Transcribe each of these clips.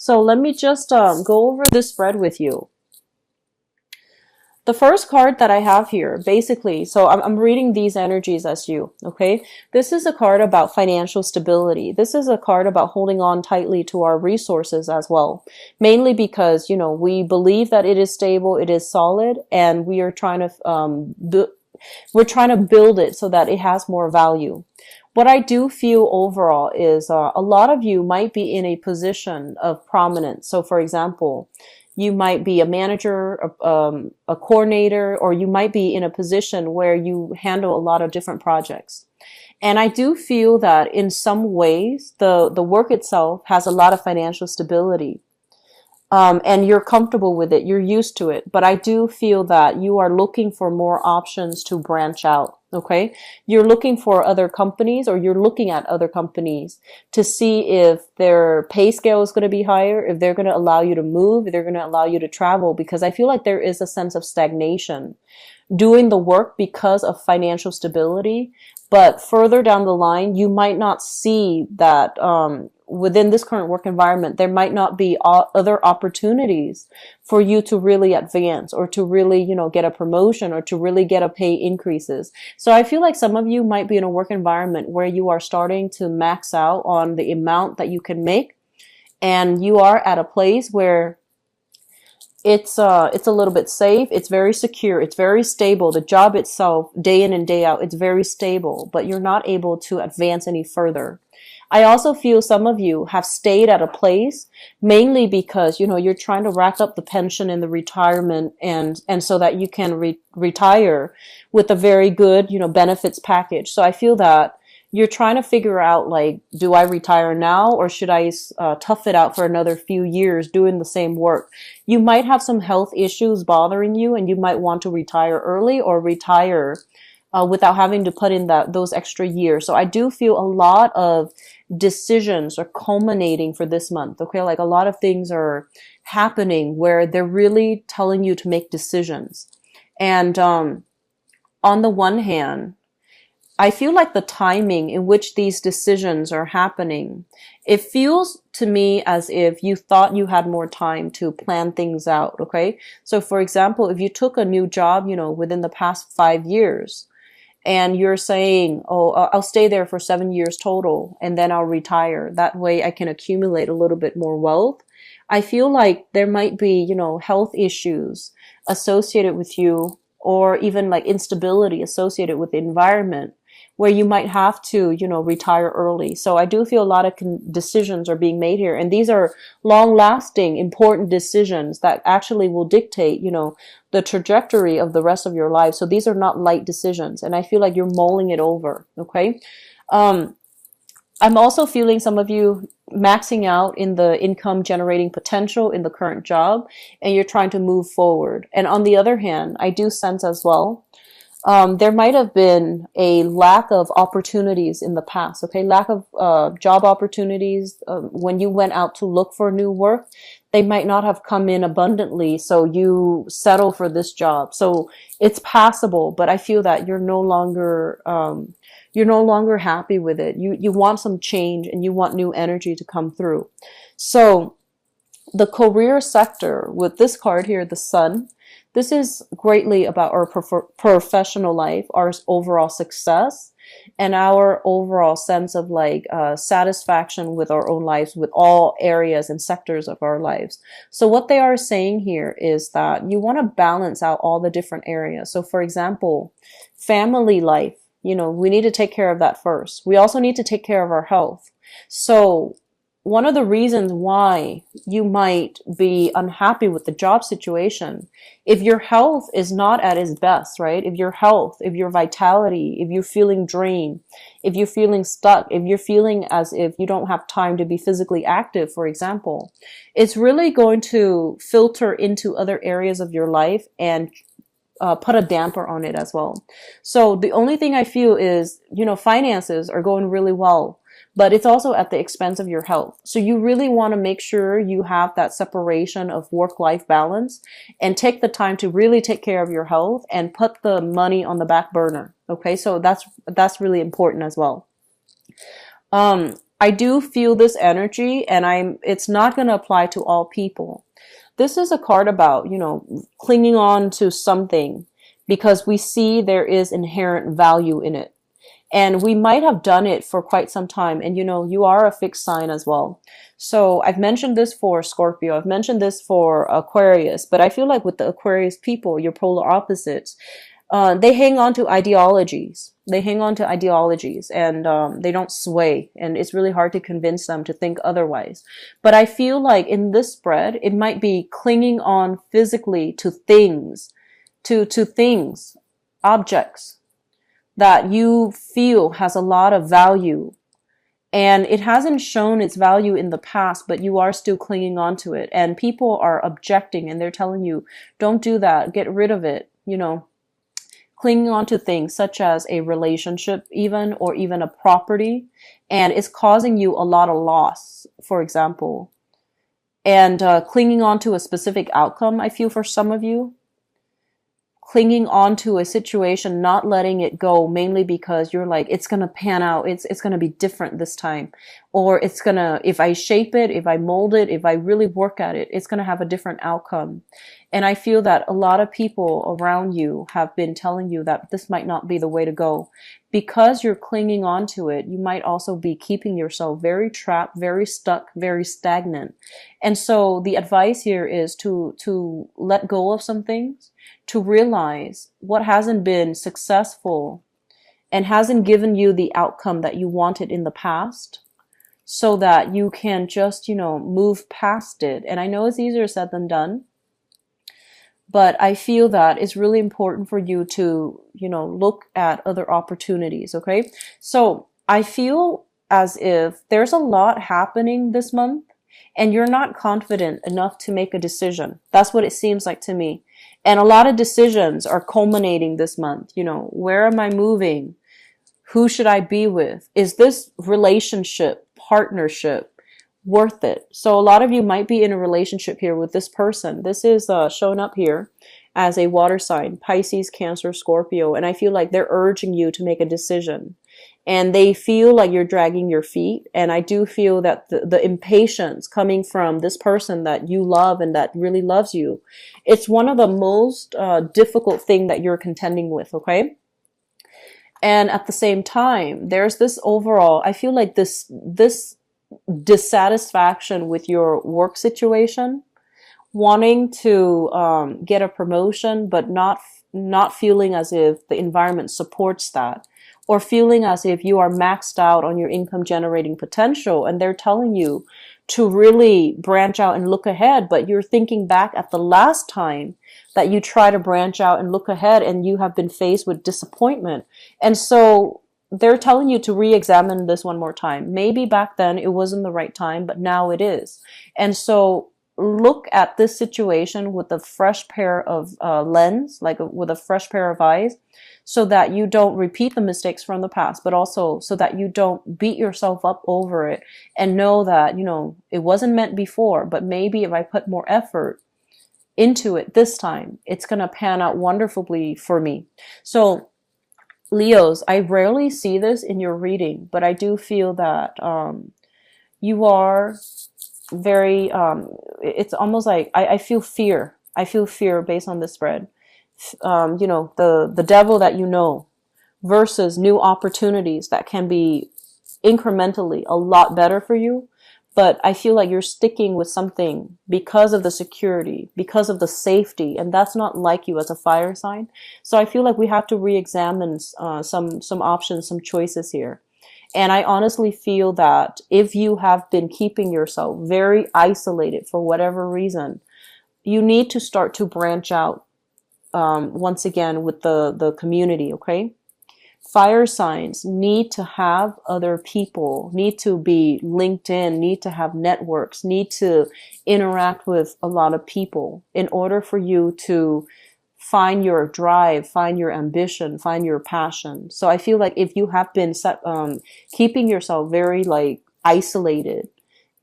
So let me just go over this spread with you. The first card that I have here, basically, so I'm reading these energies as you, okay? This is a card about financial stability. This is a card about holding on tightly to our resources as well. Mainly because, we believe that it is stable, it is solid, and we are trying to, we're trying to build it so that it has more value. What I do feel overall is a lot of you might be in a position of prominence. So for example, you might be a manager, a coordinator, or you might be in a position where you handle a lot of different projects. And I do feel that in some ways, the work itself has a lot of financial stability. And you're comfortable with it, you're used to it. But I do feel that you are looking for more options to branch out. Okay. You're looking for other companies, or you're looking at other companies to see if their pay scale is going to be higher, if they're going to allow you to move, if they're going to allow you to travel, because I feel like there is a sense of stagnation doing the work because of financial stability. But further down the line, you might not see that, within this current work environment, there might not be other opportunities for you to really advance, or to really, get a promotion, or to really get a pay increases. So I feel like some of you might be in a work environment where you are starting to max out on the amount that you can make. And you are at a place where it's a little bit safe. It's very secure. It's very stable. The job itself, day in and day out, it's very stable, but you're not able to advance any further. I also feel some of you have stayed at a place mainly because, you're trying to rack up the pension and the retirement, and so that you can retire with a very good, benefits package. So I feel that you're trying to figure out, like, do I retire now, or should I tough it out for another few years doing the same work? You might have some health issues bothering you, and you might want to retire early, or retire without having to put in those extra years. So I do feel a lot of decisions are culminating for this month. Okay. Like a lot of things are happening where they're really telling you to make decisions. And, on the one hand, I feel like the timing in which these decisions are happening, it feels to me as if you thought you had more time to plan things out. Okay. So for example, if you took a new job, within the past 5 years, and you're saying, oh, I'll stay there for 7 years total, and then I'll retire. That way I can accumulate a little bit more wealth. I feel like there might be, health issues associated with you, or even like instability associated with the environment, where you might have to, retire early. So I do feel a lot of decisions are being made here. And these are long lasting, important decisions that actually will dictate, the trajectory of the rest of your life. So these are not light decisions. And I feel like you're mulling it over. Okay. I'm also feeling some of you maxing out in the income generating potential in the current job, and you're trying to move forward. And on the other hand, I do sense as well, there might have been a lack of opportunities in the past, okay? Lack of job opportunities. When you went out to look for new work, they might not have come in abundantly, so you settle for this job. So it's passable, but I feel that you're no longer happy with it. You want some change, and you want new energy to come through. So the career sector, with this card here, the Sun, this is greatly about our professional life, our overall success, and our overall sense of satisfaction with our own lives, with all areas and sectors of our lives. So what they are saying here is that you want to balance out all the different areas. So for example, family life, we need to take care of that first. We also need to take care of our health. So one of the reasons why you might be unhappy with the job situation, if your health is not at its best, right? If your vitality, if you're feeling drained, if you're feeling stuck, if you're feeling as if you don't have time to be physically active, for example, it's really going to filter into other areas of your life and put a damper on it as well. So the only thing I feel is, finances are going really well, but it's also at the expense of your health. So you really want to make sure you have that separation of work-life balance, and take the time to really take care of your health and put the money on the back burner. Okay. So that's really important as well. I do feel this energy, and it's not going to apply to all people. This is a card about, clinging on to something because we see there is inherent value in it. And we might have done it for quite some time. And you are a fixed sign as well. So I've mentioned this for Scorpio. I've mentioned this for Aquarius. But I feel like with the Aquarius people, your polar opposites, they hang on to ideologies. They hang on to ideologies, and they don't sway. And it's really hard to convince them to think otherwise. But I feel like in this spread, it might be clinging on physically to things, to things, objects that you feel has a lot of value. And it hasn't shown its value in the past, but you are still clinging on to it. And people are objecting, and they're telling you, don't do that, get rid of it, clinging on to things such as a relationship even, or even a property. And it's causing you a lot of loss, for example. And clinging on to a specific outcome, I feel, for some of you. Clinging on to a situation, not letting it go, mainly because you're like, it's going to pan out. It's going to be different this time. Or it's going to, if I shape it, if I mold it, if I really work at it, it's going to have a different outcome. And I feel that a lot of people around you have been telling you that this might not be the way to go. Because you're clinging on to it, you might also be keeping yourself very trapped, very stuck, very stagnant. And so the advice here is to let go of some things, to realize what hasn't been successful and hasn't given you the outcome that you wanted in the past, so that you can just, move past it. And I know it's easier said than done, but I feel that it's really important for you to, look at other opportunities, okay? So I feel as if there's a lot happening this month, and you're not confident enough to make a decision. That's what it seems like to me. And a lot of decisions are culminating this month. Where am I moving? Who should I be with? Is this relationship, partnership worth it? So a lot of you might be in a relationship here with this person. This is shown up here as a water sign, Pisces, Cancer, Scorpio. And I feel like they're urging you to make a decision. And they feel like you're dragging your feet. And I do feel that the impatience coming from this person that you love and that really loves you, it's one of the most difficult thing that you're contending with, okay? And at the same time, there's this overall, I feel like this dissatisfaction with your work situation, wanting to get a promotion, but not feeling as if the environment supports that. Or feeling as if you are maxed out on your income generating potential, and they're telling you to really branch out and look ahead, but you're thinking back at the last time that you try to branch out and look ahead, and you have been faced with disappointment. And so they're telling you to re-examine this one more time. Maybe back then it wasn't the right time, but now it is. And so look at this situation with a fresh pair of lens, like with a fresh pair of eyes, so that you don't repeat the mistakes from the past, but also so that you don't beat yourself up over it, and know that, it wasn't meant before, but maybe if I put more effort into it this time, it's going to pan out wonderfully for me. So Leos, I rarely see this in your reading, but I do feel that you are very, it's almost like I feel fear. I feel fear based on this spread. The devil that versus new opportunities that can be incrementally a lot better for you. But I feel like you're sticking with something because of the security, because of the safety, and that's not like you as a fire sign. So I feel like we have to re-examine some options, some choices here. And I honestly feel that if you have been keeping yourself very isolated for whatever reason, you need to start to branch out once again with the community, okay? Fire signs need to have other people, need to be linked in, need to have networks, need to interact with a lot of people in order for you to find your drive, find your ambition, find your passion. So I feel like if you have been keeping yourself very isolated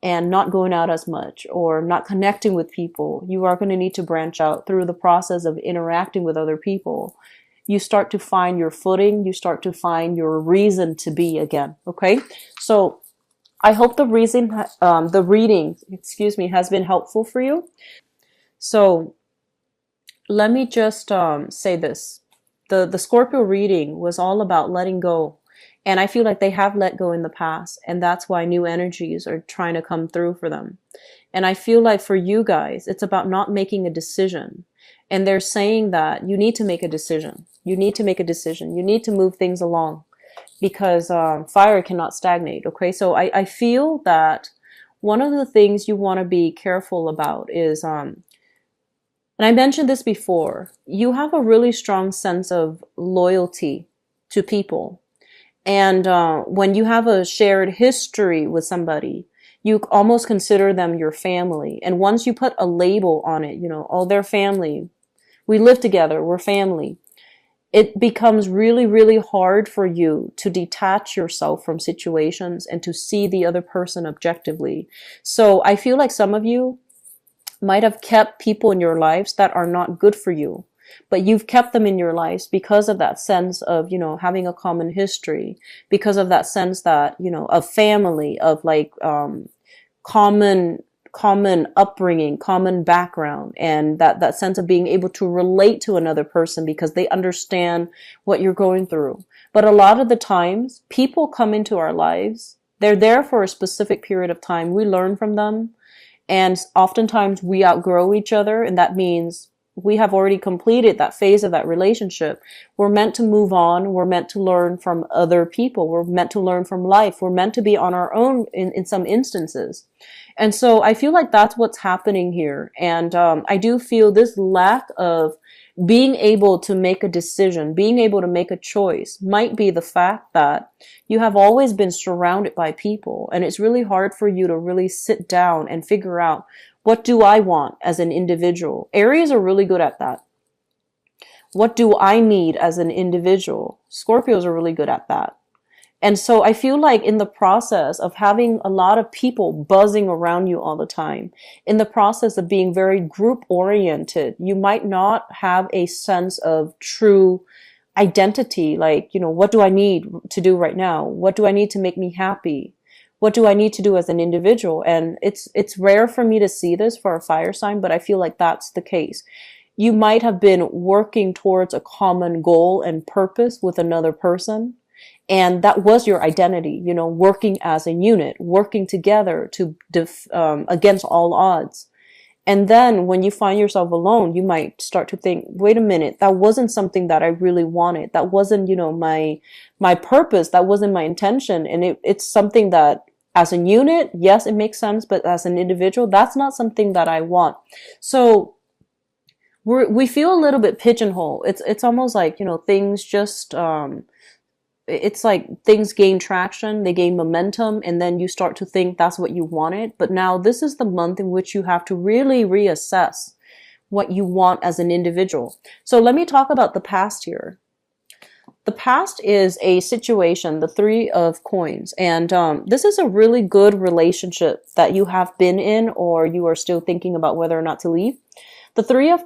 and not going out as much or not connecting with people, you are going to need to branch out through the process of interacting with other people. You start to find your footing, you start to find your reason to be again, okay? So I hope the reading, excuse me, has been helpful for you. So let me just say this. The Scorpio reading was all about letting go. And I feel like they have let go in the past, and that's why new energies are trying to come through for them. And I feel like for you guys, it's about not making a decision. And they're saying that you need to make a decision. You need to make a decision. You need to move things along because fire cannot stagnate. Okay, so I feel that one of the things you want to be careful about is and I mentioned this before, you have a really strong sense of loyalty to people. And when you have a shared history with somebody, you almost consider them your family. And once you put a label on it, you know, oh, they're family. We live together. We're family. It becomes really, really hard for you to detach yourself from situations and to see the other person objectively. So I feel like some of you might have kept people in your lives that are not good for you, but you've kept them in your lives because of that sense of, you know, having a common history, because of that sense that, you know, of family, of like, common, common upbringing, common background, and that sense of being able to relate to another person because they understand what you're going through. But a lot of the times people come into our lives, they're there for a specific period of time. We learn from them. And oftentimes we outgrow each other, and that means we have already completed that phase of that relationship. We're meant to move on. We're meant to learn from other people. We're meant to learn from life. We're meant to be on our own in some instances. And so I feel like that's what's happening here. And I do feel this lack of being able to make a decision, being able to make a choice might be the fact that you have always been surrounded by people, and it's really hard for you to really sit down and figure out, what do I want as an individual? Aries are really good at that. What do I need as an individual? Scorpios are really good at that. And so I feel like in the process of having a lot of people buzzing around you all the time, in the process of being very group oriented, you might not have a sense of true identity. Like, you know, what do I need to do right now? What do I need to make me happy? What do I need to do as an individual? And it's rare for me to see this for a fire sign, but I feel like that's the case. You might have been working towards a common goal and purpose with another person. And that was your identity, you know, working as a unit, working together to against all odds. And then when you find yourself alone, you might start to think, wait a minute, that wasn't something that I really wanted. That wasn't, you know, my purpose. That wasn't my intention. And it's something that as a unit, yes, it makes sense. But as an individual, that's not something that I want. So we feel a little bit pigeonholed. It's almost like, you know, things just, it's like things gain traction, they gain momentum, and then you start to think that's what you wanted. But now this is the month in which you have to really reassess what you want as an individual. So let me talk about the past here. The past is a situation, the Three of Coins, and this is a really good relationship that you have been in, or you are still thinking about whether or not to leave. The Three of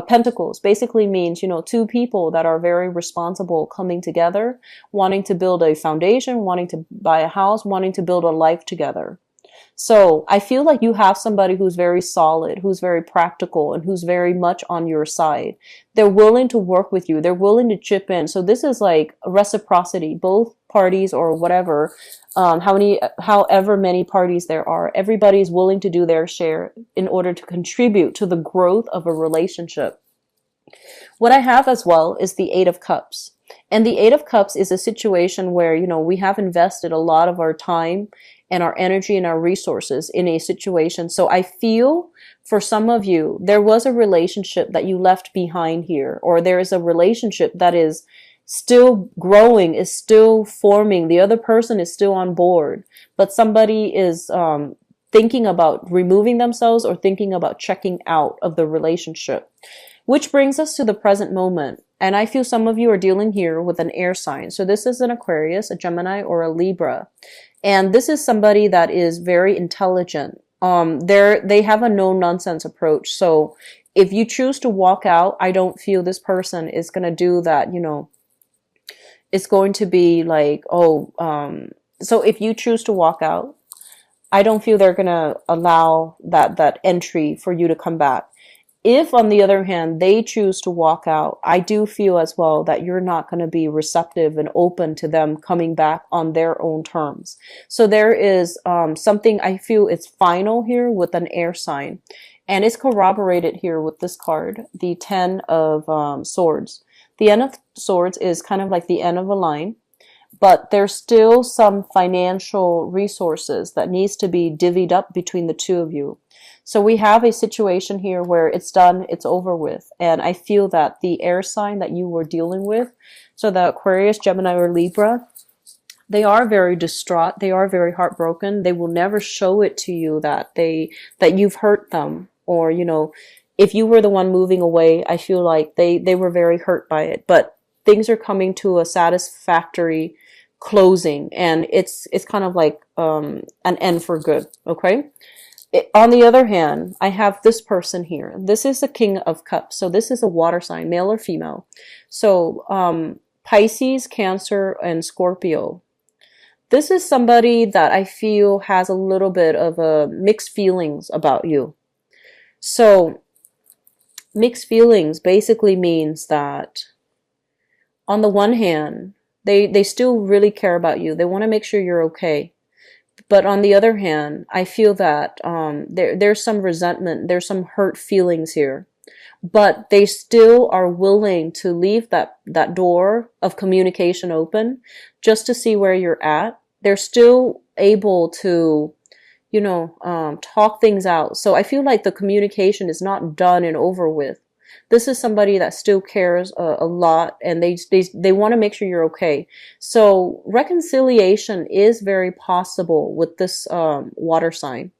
Pentacles basically means, you know, two people that are very responsible coming together, wanting to build a foundation, wanting to buy a house, wanting to build a life together. So I feel like you have somebody who's very solid, who's very practical, and who's very much on your side. They're willing to work with you. They're willing to chip in. So this is like reciprocity. Both parties or whatever, however many parties there are, everybody's willing to do their share in order to contribute to the growth of a relationship. What I have as well is the Eight of Cups. And the Eight of Cups is a situation where, you know, we have invested a lot of our time and our energy and our resources in a situation. So I feel for some of you, there was a relationship that you left behind here, or there is a relationship that is still growing, is still forming. The other person is still on board, but somebody is thinking about removing themselves or thinking about checking out of the relationship. Which brings us to the present moment. And I feel some of you are dealing here with an air sign. So this is an Aquarius, a Gemini, or a Libra. And this is somebody that is very intelligent. They have a no nonsense approach. So if you choose to walk out, I don't feel this person is going to do that, you know, it's going to be like, so if you choose to walk out, I don't feel they're gonna allow that entry for you to come back. If, on the other hand, they choose to walk out, I do feel as well that you're not going to be receptive and open to them coming back on their own terms. So there is something I feel it's final here with an air sign. And it's corroborated here with this card, the Ten of Swords. The End of Swords is kind of like the end of a line, but there's still some financial resources that needs to be divvied up between the two of you. So we have a situation here where it's done, it's over with. And I feel that the air sign that you were dealing with, so the Aquarius, Gemini, or Libra, they are very distraught. They are very heartbroken. They will never show it to you that that you've hurt them, or, you know, if you were the one moving away, I feel like they were very hurt by it. But things are coming to a satisfactory closing, and it's kind of like an end for good. Okay. On the other hand, I have this person here. This is a King of Cups. So this is a water sign, male or female. So Pisces, Cancer, and Scorpio. This is somebody that I feel has a little bit of mixed feelings about you. So mixed feelings basically means that on the one hand, they still really care about you. They want to make sure you're okay. But on the other hand, I feel that there's some resentment, there's some hurt feelings here. But they still are willing to leave that door of communication open just to see where you're at. They're still able to, you know, talk things out. So I feel like the communication is not done and over with. This is somebody that still cares a lot, and they want to make sure you're okay. So reconciliation is very possible with this water sign.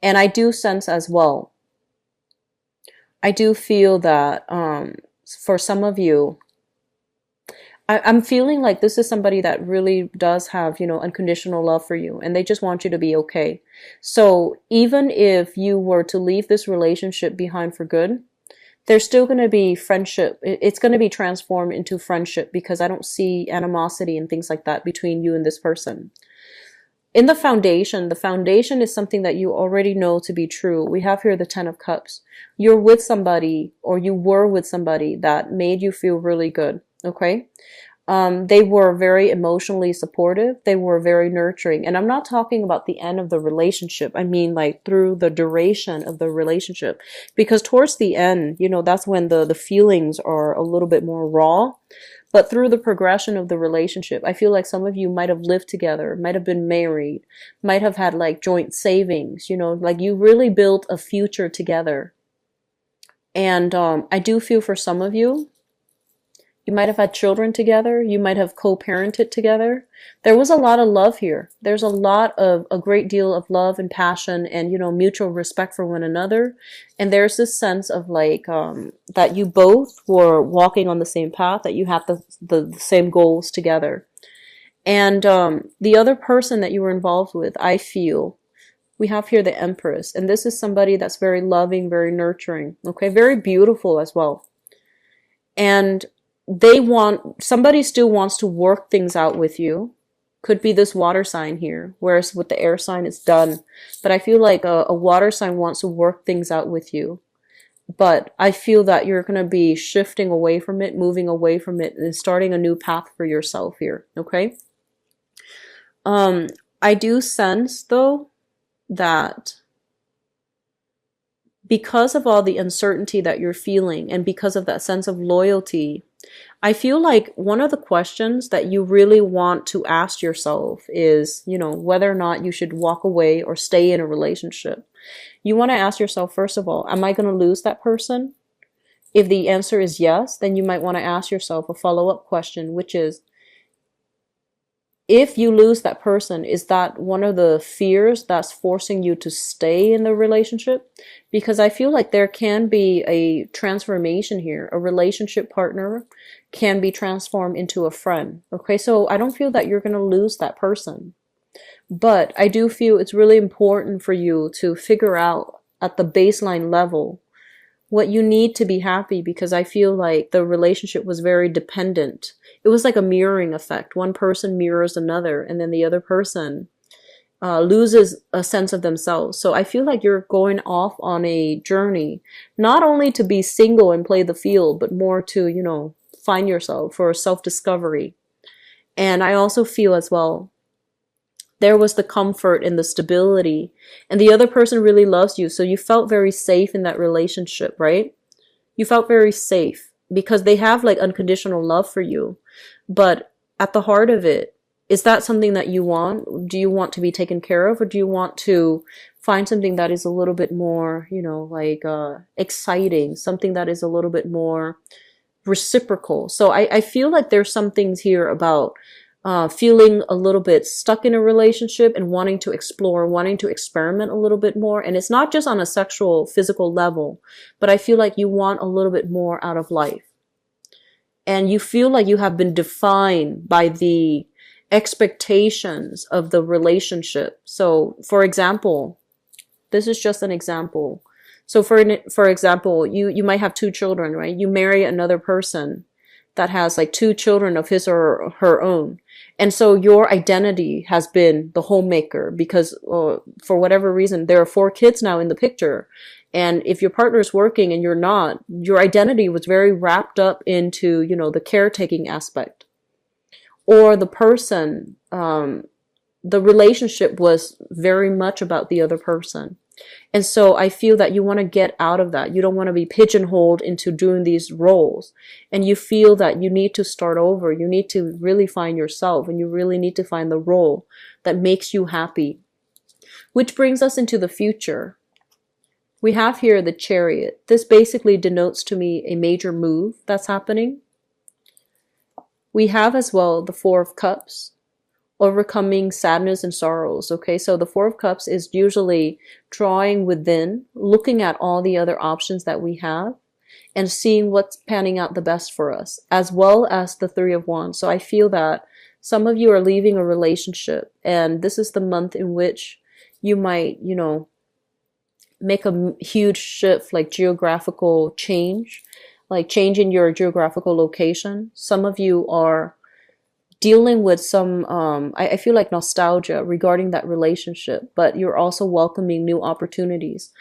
And I do sense as well, I do feel that for some of you, I'm feeling like this is somebody that really does have, you know, unconditional love for you, and they just want you to be okay. So even if you were to leave this relationship behind for good, there's still going to be friendship. It's going to be transformed into friendship, because I don't see animosity and things like that between you and this person. In the foundation is something that you already know to be true. We have here the Ten of Cups. You're with somebody, or you were with somebody that made you feel really good. Okay. They were very emotionally supportive. They were very nurturing. And I'm not talking about the end of the relationship. I mean, like through the duration of the relationship, because towards the end, you know, that's when the feelings are a little bit more raw. But through the progression of the relationship, I feel like some of you might have lived together, might have been married, might have had like joint savings, you know, like you really built a future together. And I do feel for some of you, you might have had children together. You might have co-parented together. There was a lot of love here. There's a great deal of love and passion and, you know, mutual respect for one another. And there's this sense of like, that you both were walking on the same path, that you had the same goals together. And, the other person that you were involved with, I feel, we have here the Empress. And this is somebody that's very loving, very nurturing. Okay. Very beautiful as well. And somebody still wants to work things out with you. Could be this water sign here, whereas with the air sign it's done. But I feel like a water sign wants to work things out with you. But I feel that you're going to be shifting away from it, moving away from it, and starting a new path for yourself here. Okay. I do sense though that because of all the uncertainty that you're feeling, and because of that sense of loyalty, I feel like one of the questions that you really want to ask yourself is, you know, whether or not you should walk away or stay in a relationship. You want to ask yourself, first of all, am I going to lose that person? If the answer is yes, then you might want to ask yourself a follow-up question, which is, if you lose that person, is that one of the fears that's forcing you to stay in the relationship? Because I feel like there can be a transformation here. A relationship partner can be transformed into a friend. Okay, so I don't feel that you're going to lose that person. But I do feel it's really important for you to figure out at the baseline level what you need to be happy, because I feel like the relationship was very dependent. It was like a mirroring effect. One person mirrors another, and then the other person loses a sense of themselves. So I feel like you're going off on a journey, not only to be single and play the field, but more to, find yourself for self-discovery. And I also feel as well, there was the comfort and the stability, and the other person really loves you. So you felt very safe in that relationship, right? You felt very safe because they have like unconditional love for you. But at the heart of it, is that something that you want? Do you want to be taken care of, or do you want to find something that is a little bit more, like exciting, something that is a little bit more reciprocal? So I feel like there's some things here about feeling a little bit stuck in a relationship and wanting to explore, wanting to experiment a little bit more. And it's not just on a sexual, physical level, but I feel like you want a little bit more out of life. And you feel like you have been defined by the expectations of the relationship. So, for example, this is just an example. So for example, you might have 2 children, right? You marry another person that has like 2 children of his or her own. And so your identity has been the homemaker because for whatever reason, there are 4 kids now in the picture. And if your partner's working and you're not, your identity was very wrapped up into, the caretaking aspect. Or the person, the relationship was very much about the other person. And so I feel that you want to get out of that. You don't want to be pigeonholed into doing these roles. And you feel that you need to start over. You need to really find yourself, and you really need to find the role that makes you happy. Which brings us into the future. We have here the Chariot. This basically denotes to me a major move that's happening. We have as well the Four of Cups, overcoming sadness and sorrows. Okay, so the Four of Cups is usually drawing within, looking at all the other options that we have, and seeing what's panning out the best for us, as well as the Three of Wands. So I feel that some of you are leaving a relationship, and this is the month in which you might, make a huge shift, like geographical change, like changing your geographical location. Some of you are dealing with some, I feel like nostalgia regarding that relationship, but you're also welcoming new opportunities.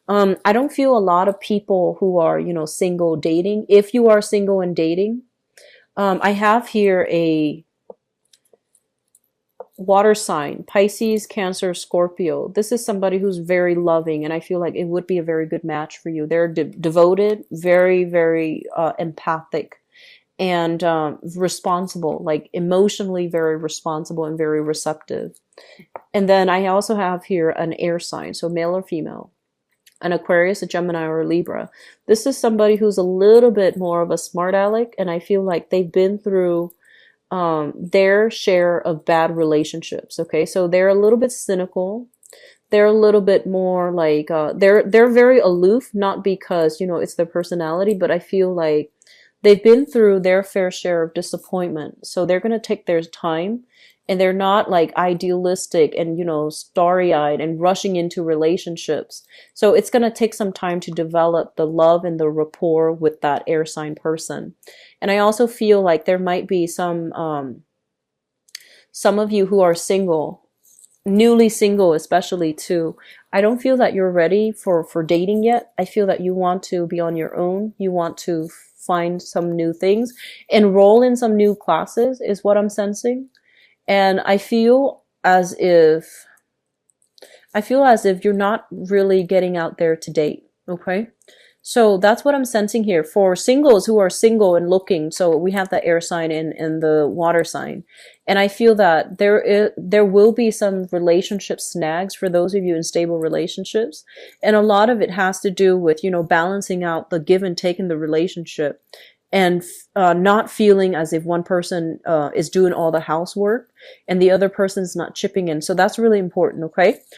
I don't feel a lot of people who are, single dating. If you are single and dating, I have here a water sign, Pisces, Cancer, Scorpio. This is somebody who's very loving, and I feel like it would be a very good match for you. They're devoted, very, very empathic, and responsible, like emotionally very responsible and very receptive. And then I also have here an air sign, so male or female, an Aquarius, a Gemini, or a Libra. This is somebody who's a little bit more of a smart aleck, and I feel like they've been through their share of bad relationships. Okay, so they're a little bit cynical. They're a little bit more like they're very aloof, not because it's their personality, but I feel like they've been through their fair share of disappointment. So they're gonna take their time, and they're not like idealistic and starry-eyed and rushing into relationships. So it's gonna take some time to develop the love and the rapport with that air sign person. And I also feel like there might be some of you who are single, newly single especially too. I don't feel that you're ready for dating yet. I feel that you want to be on your own. You want to find some new things, enroll in some new classes is what I'm sensing. And I feel as if you're not really getting out there to date. Okay. So that's what I'm sensing here for singles who are single and looking. So we have the air sign and the water sign. And I feel that there will be some relationship snags for those of you in stable relationships. And a lot of it has to do with, balancing out the give and take in the relationship, and not feeling as if one person is doing all the housework and the other person's not chipping in. So that's really important, okay?